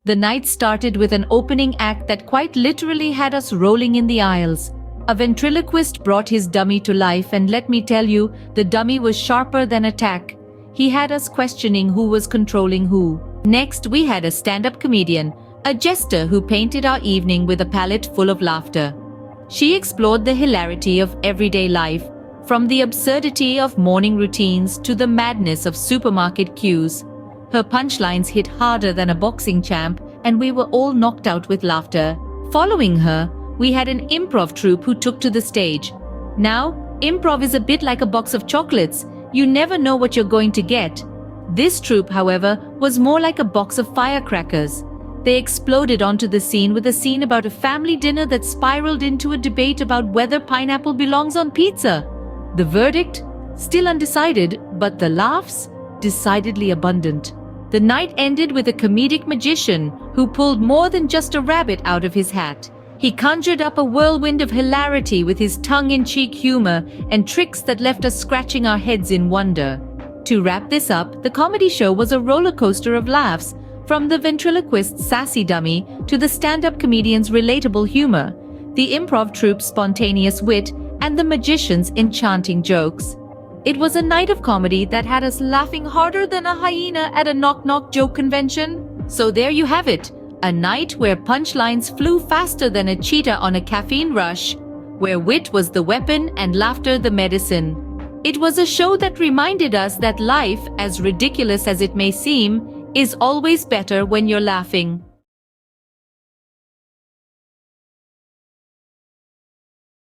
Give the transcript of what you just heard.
The night started with an opening act that quite literally had us rolling in the aisles. A ventriloquist brought his dummy to life, and let me tell you, the dummy was sharper than a tack. He had us questioning who was controlling who. Next, we had a stand-up comedian, a jester who painted our evening with a palette full of laughter. She explored the hilarity of everyday life, from the absurdity of morning routines to the madness of supermarket queues. Her punchlines hit harder than a boxing champ, and we were all knocked out with laughter. Following her, we had an improv troupe who took to the stage. Now, improv is a bit like a box of chocolates. You never know what you're going to get. This troupe, however, was more like a box of firecrackers. They exploded onto the scene with a scene about a family dinner that spiraled into a debate about whether pineapple belongs on pizza. The verdict? Still undecided, but the laughs? Decidedly abundant. The night ended with a comedic magician who pulled more than just a rabbit out of his hat. He conjured up a whirlwind of hilarity with his tongue-in-cheek humor and tricks that left us scratching our heads in wonder. To wrap this up, the comedy show was a roller coaster of laughs, from the ventriloquist's sassy dummy to the stand-up comedian's relatable humor, the improv troupe's spontaneous wit, and the magician's enchanting jokes. It was a night of comedy that had us laughing harder than a hyena at a knock-knock joke convention. So there you have it, a night where punchlines flew faster than a cheetah on a caffeine rush, where wit was the weapon and laughter the medicine. It was a show that reminded us that life, as ridiculous as it may seem, is always better when you're laughing.